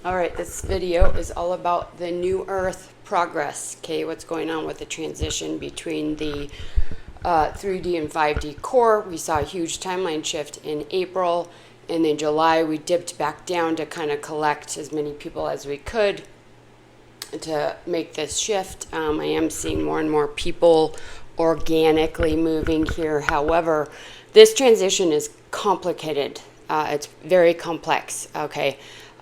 All right, this video is all about the new Earth progress. Okay, what's going on with the transition between the 3D and 5D core. We saw a huge timeline shift in April, and in July we dipped back down to kind of collect as many people as we could to make this shift. I am seeing more and more people organically moving here. However, this transition is complicated. It's very complex. Okay.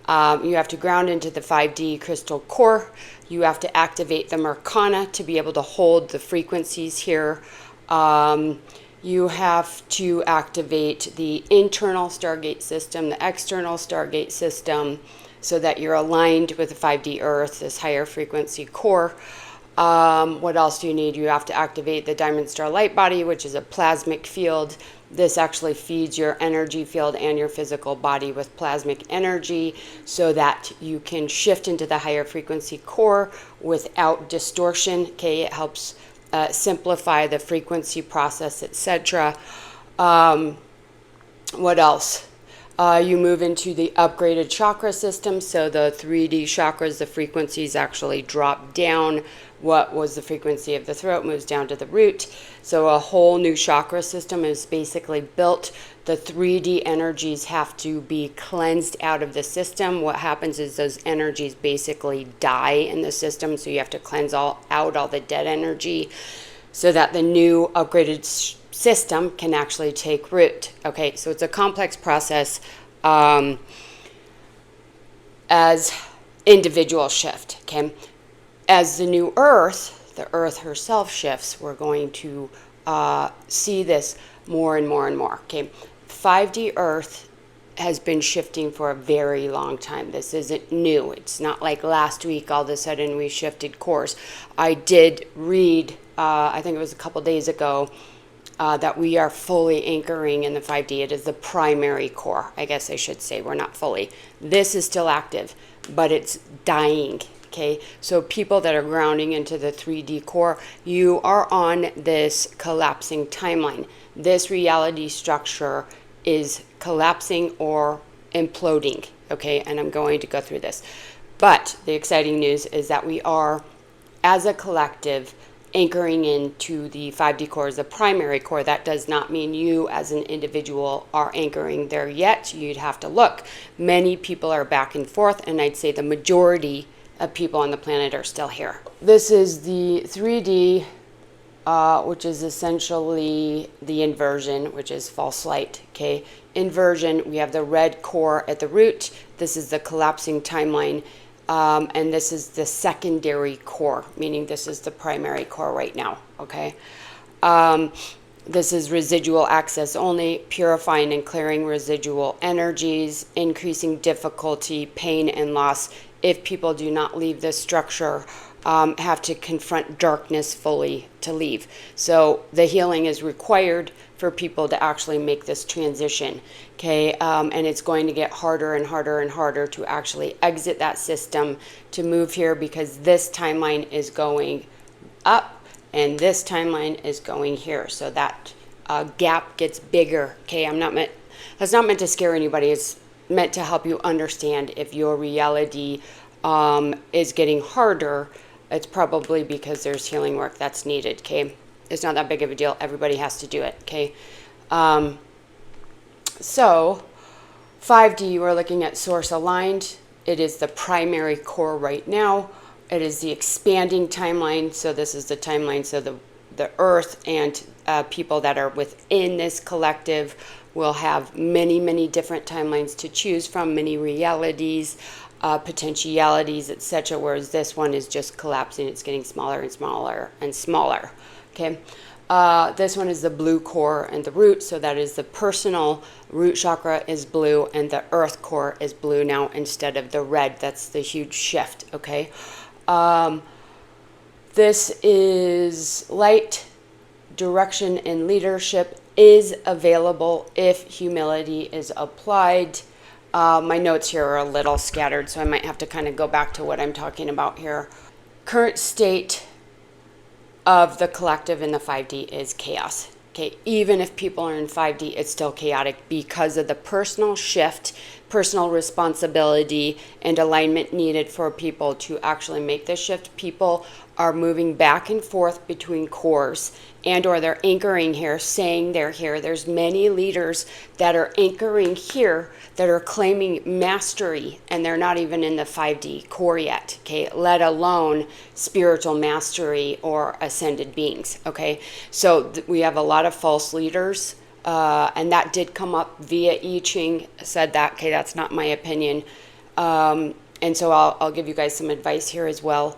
You have to ground into the 5D crystal core. You have to activate the Merkana to be able to hold the frequencies here. You have to activate the internal Stargate system, the external Stargate system, so that you're aligned with the 5D Earth, this higher frequency core. What else do you need? You have to activate the Diamond Star Light Body, which is a plasmic field. This actually feeds your energy field and your physical body with plasmic energy so that you can shift into the higher frequency core without distortion. Okay, it helps simplify the frequency process, etc. What else? You move into the upgraded chakra system. So the 3D chakras, the frequencies actually drop down. What was the frequency of the throat moves down to the root. So a whole new chakra system is basically built. The 3D energies have to be cleansed out of the system. What happens is those energies basically die in the system. So you have to cleanse out all the dead energy so that the new upgraded system can actually take root. Okay, so it's a complex process as individual shift. Okay, as the new Earth, the Earth herself shifts, we're going to see this more and more and more. Okay, 5D Earth has been shifting for a very long time. This isn't new. It's not like last week all of a sudden we shifted course. I did read, I think it was a couple days ago, that we are fully anchoring in the 5D. It is the primary core, I guess I should say. We're not fully. This is still active, but it's dying. Okay, so people that are grounding into the 3D core, you are on this collapsing timeline. This reality structure is collapsing or imploding. Okay, and I'm going to go through this. But the exciting news is that we are, as a collective, anchoring into the 5D core as the primary core. That does not mean you as an individual are anchoring there yet. You'd have to look. Many people are back and forth, and I'd say the majority of people on the planet are still here. This is the 3D, which is essentially the inversion, which is false light. Okay, inversion, we have the red core at the root. This is the collapsing timeline. And this is the secondary core, meaning this is the primary core right now, okay? This is residual access only, purifying and clearing residual energies, increasing difficulty, pain, and loss. If people do not leave this structure, have to confront darkness fully to leave. So the healing is required for people to actually make this transition, okay? And it's going to get harder and harder and harder to actually exit that system to move here, because this timeline is going up and this timeline is going here. So that gap gets bigger, okay? That's not meant to scare anybody. It's meant to help you understand if your reality is getting harder. It's probably because there's healing work that's needed, okay? It's not that big of a deal. Everybody has to do it, okay? So 5D, we're looking at source aligned. It is the primary core right now. It is the expanding timeline. So this is the timeline. So the Earth and people that are within this collective will have many, many different timelines to choose from, many realities, potentialities, etc. Whereas this one is just collapsing. It's getting smaller and smaller and smaller. Okay. This one is the blue core and the root. So that is the personal root chakra is blue, and the earth core is blue now instead of the red. That's the huge shift. Okay. This is light, direction, and leadership is available if humility is applied. My notes here are a little scattered, so I might have to kind of go back to what I'm talking about here. Current state of the collective in the 5D is chaos. Okay, even if people are in 5D, it's still chaotic because of the personal shift personal responsibility and alignment needed for people to actually make this shift. People are moving back and forth between cores, and or they're anchoring here, saying they're here. There's many leaders that are anchoring here that are claiming mastery, and they're not even in the 5D core yet, okay, let alone spiritual mastery or ascended beings, okay? So we have a lot of false leaders, and that did come up via I Ching, said that, okay, that's not my opinion. And so I'll give you guys some advice here as well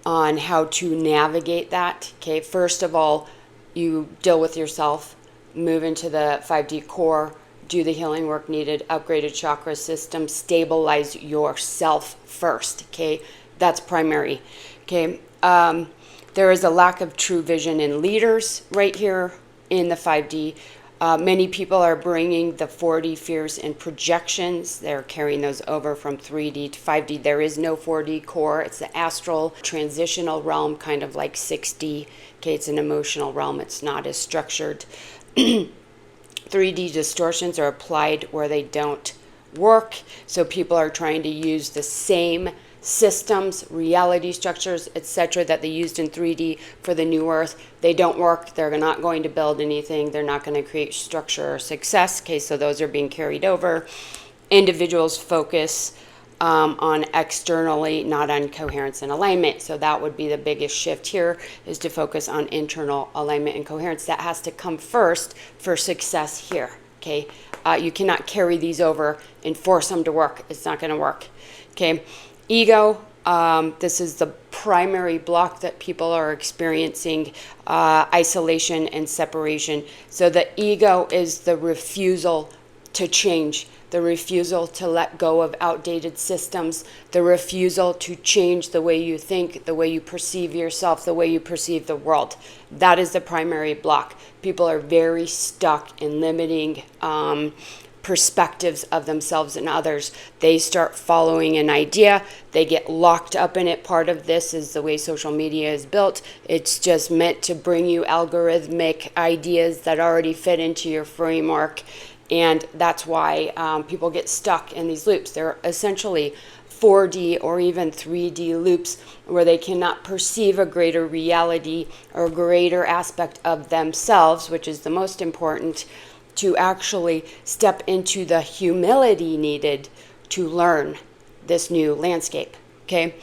on how to navigate that. Okay, first of all, you deal with yourself, move into the 5D core, do the healing work needed, upgrade a chakra system, stabilize yourself first. Okay, that's primary. Okay, there is a lack of true vision in leaders right here in the 5D. Many people are bringing the 4D fears and projections. They're carrying those over from 3D to 5D. There is no 4D core. It's the astral transitional realm, kind of like 6D. Okay, it's an emotional realm. It's not as structured. 3D distortions are applied where they don't work. So people are trying to use the same systems, reality structures, etc. that they used in 3D for the new earth. They don't work. They're not going to build anything. They're not going to create structure or success. Okay, so those are being carried over. Individuals focus on externally, not on coherence and alignment. So that would be the biggest shift here, is to focus on internal alignment and coherence. That has to come first for success here. Okay, you cannot carry these over and force them to work. It's not going to work. Okay. Ego, this is the primary block that people are experiencing, isolation and separation. So the ego is the refusal to change, the refusal to let go of outdated systems, the refusal to change the way you think, the way you perceive yourself, the way you perceive the world. That is the primary block. People are very stuck in limiting perspectives of themselves and others. They start following an idea, they get locked up in it. Part of this is the way social media is built. It's just meant to bring you algorithmic ideas that already fit into your framework, and that's why people get stuck in these loops. They're essentially 4D or even 3D loops where they cannot perceive a greater reality or greater aspect of themselves, which is the most important, to actually step into the humility needed to learn this new landscape. Okay,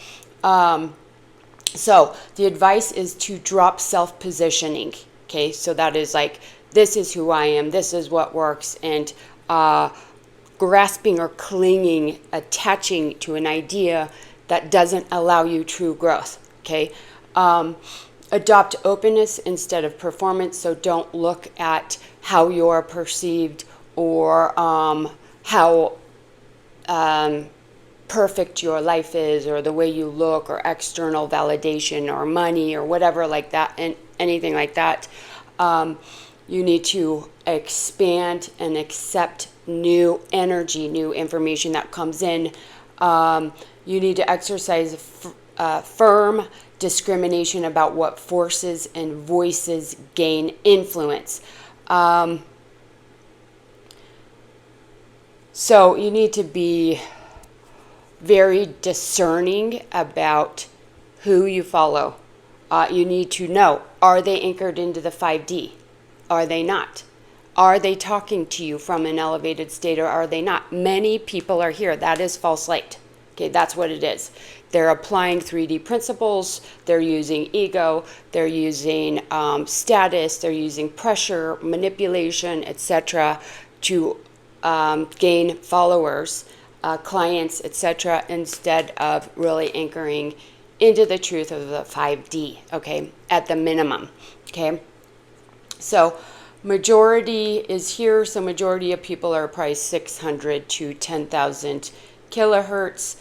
so the advice is to drop self-positioning. Okay, so that is like, this is who I am, this is what works, and grasping or clinging, attaching to an idea that doesn't allow you true growth. Okay, adopt openness instead of performance. So don't look at how you're perceived or how perfect your life is, or the way you look, or external validation or money or whatever like that, and anything like that. You need to expand and accept new energy, new information that comes in. You need to exercise firm discrimination about what forces and voices gain influence. So you need to be very discerning about who you follow. You need to know, are they anchored into the 5D? Are they not? Are they talking to you from an elevated state, or are they not? Many people are here. That is false light. Okay, that's what it is. They're applying 3D principles. They're using ego. They're using status. They're using pressure, manipulation, etc. to gain followers, clients, etc., instead of really anchoring into the truth of the 5D, okay, at the minimum, okay? So majority is here, so majority of people are probably 600 to 10,000 kilohertz.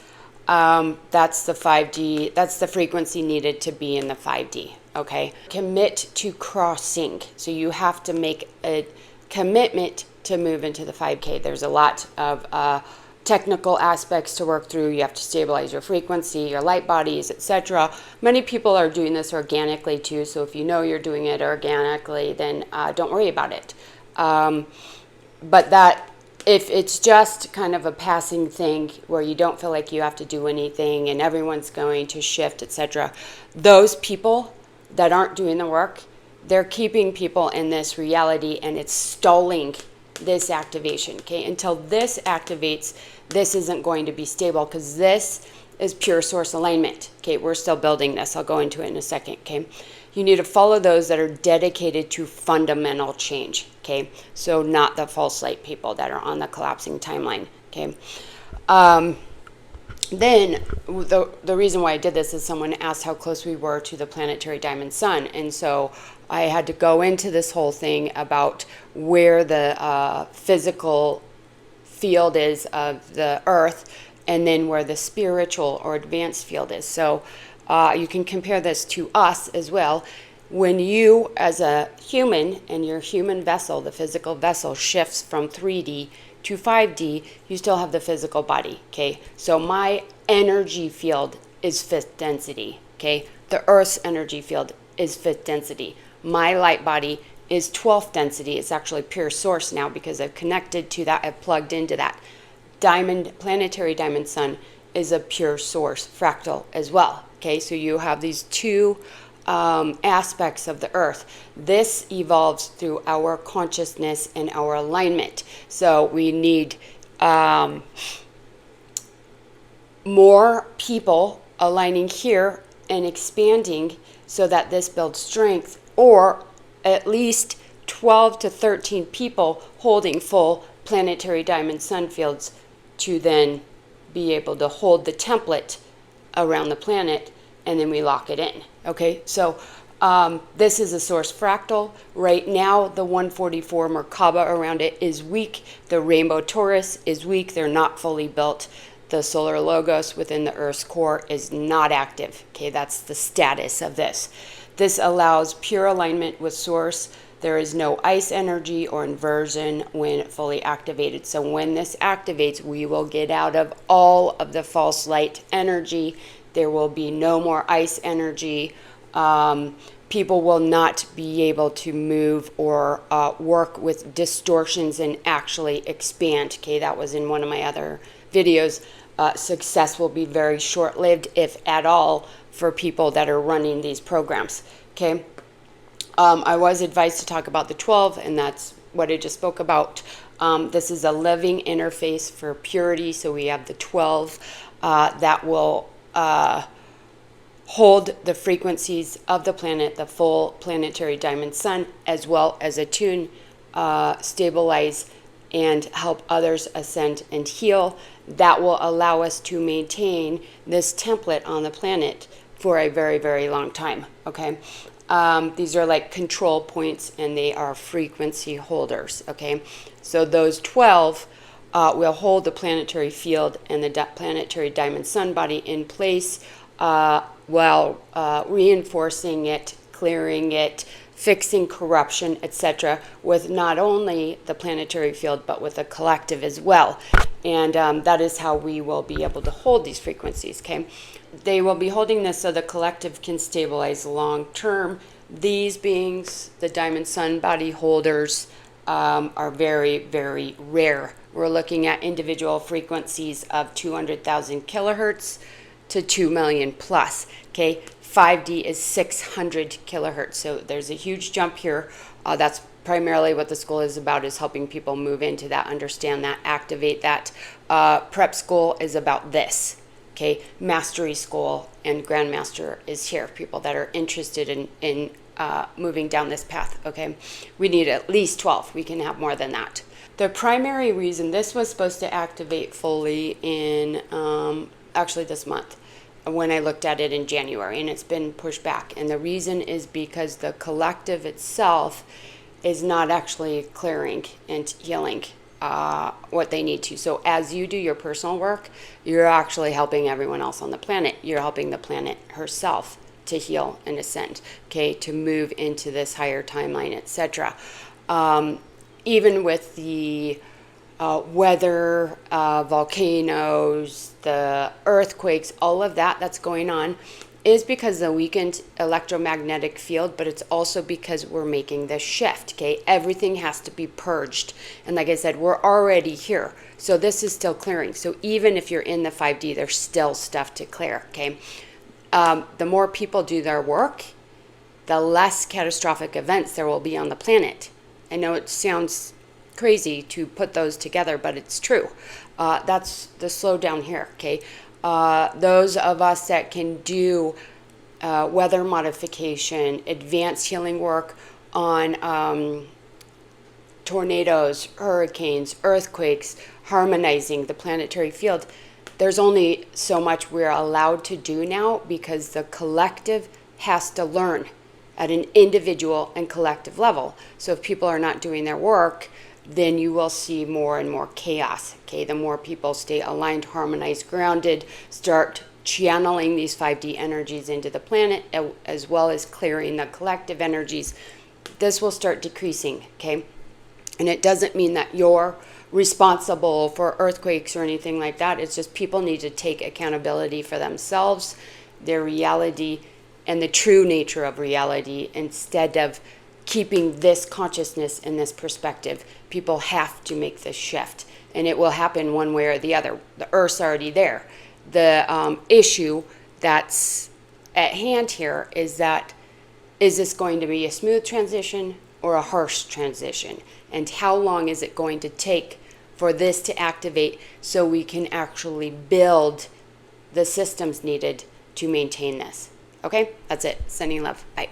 That's the 5D, that's the frequency needed to be in the 5D, okay? Commit to crossing, so you have to make a commitment to move into the 5K. There's a lot of technical aspects to work through. You have to stabilize your frequency, your light bodies, etc. Many people are doing this organically too, so if you know you're doing it organically, then don't worry about it. But that if it's just kind of a passing thing where you don't feel like you have to do anything and everyone's going to shift, etc., those people that aren't doing the work, they're keeping people in this reality, and it's stalling this activation, okay? Until this activates, this isn't going to be stable, because this is pure source alignment, okay? We're still building this. I'll go into it in a second, okay? You need to follow those that are dedicated to fundamental change, okay? So not the false light people that are on the collapsing timeline, okay? Then the reason why I did this is someone asked how close we were to the planetary diamond sun. And so I had to go into this whole thing about where the physical field is of the earth, and then where the spiritual or advanced field is. So you can compare this to us as well. When you, as a human, and your human vessel, the physical vessel, shifts from 3D to 5D, you still have the physical body, okay? So my energy field is 5th density, okay? The Earth's energy field is 5th density. My light body is 12th density. It's actually pure source now, because I've connected to that, I've plugged into that. Planetary diamond sun is a pure source fractal as well, okay? So you have these two aspects of the earth. This evolves through our consciousness and our alignment. So we need more people aligning here and expanding so that this builds strength, or at least 12 to 13 people holding full planetary diamond sun fields to then be able to hold the template around the planet, and then we lock it in. Okay, so this is a source fractal. Right now, the 144 Merkaba around it is weak. The Rainbow Taurus is weak. They're not fully built. The Solar Logos within the Earth's core is not active. Okay, that's the status of this. This allows pure alignment with source. There is no ice energy or inversion when fully activated. So when this activates, we will get out of all of the false light energy. There will be no more ice energy. People will not be able to move or work with distortions and actually expand. Okay, that was in one of my other videos. Success will be very short-lived, if at all, for people that are running these programs. Okay. I was advised to talk about the 12, and that's what I just spoke about. This is a living interface for purity. So we have the 12 that will hold the frequencies of the planet, the full planetary diamond sun, as well as attune, stabilize, and help others ascend and heal. That will allow us to maintain this template on the planet for a very, very long time. Okay. These are like control points, and they are frequency holders. Okay. So those 12 will hold the planetary field and the planetary diamond sun body in place, while reinforcing it, clearing it, fixing corruption, etc., with not only the planetary field, but with the collective as well. And that is how we will be able to hold these frequencies, okay? They will be holding this so the collective can stabilize long term. These beings, the diamond sun body holders, are very, very rare. We're looking at individual frequencies of 200,000 kilohertz to 2 million plus, okay? 5D is 600 kilohertz, so there's a huge jump here. That's primarily what the school is about, is helping people move into that, understand that, activate that. Prep school is about this, okay? Mastery school and Grandmaster is here, people that are interested in moving down this path, okay? We need at least 12. We can have more than that. The primary reason this was supposed to activate fully in actually this month, when I looked at it in January, and it's been pushed back. And the reason is because the collective itself is not actually clearing and healing what they need to. So as you do your personal work, you're actually helping everyone else on the planet. You're helping the planet herself to heal and ascend, okay, to move into this higher timeline, etc. Even with the weather, volcanoes, the earthquakes, all of that that's going on, is because of the weakened electromagnetic field, but it's also because we're making this shift, okay? Everything has to be purged. And like I said, we're already here. So this is still clearing. So even if you're in the 5D, there's still stuff to clear, okay? The more people do their work, the less catastrophic events there will be on the planet. I know it sounds crazy to put those together, but it's true. That's the slowdown here, okay? Those of us that can do weather modification, advanced healing work on tornadoes, hurricanes, earthquakes, harmonizing the planetary field, there's only so much we're allowed to do now because the collective has to learn at an individual and collective level. So if people are not doing their work, then you will see more and more chaos. Okay, the more people stay aligned, harmonized, grounded, start channeling these 5D energies into the planet, as well as clearing the collective energies, this will start decreasing, okay? And it doesn't mean that you're responsible for earthquakes or anything like that. It's just people need to take accountability for themselves, their reality, and the true nature of reality instead of keeping this consciousness and this perspective. People have to make this shift, and it will happen one way or the other. The Earth's already there. The issue that's at hand here is that, is this going to be a smooth transition or a harsh transition? And how long is it going to take for this to activate so we can actually build the systems needed to maintain this? Okay, that's it. Sending love. Bye.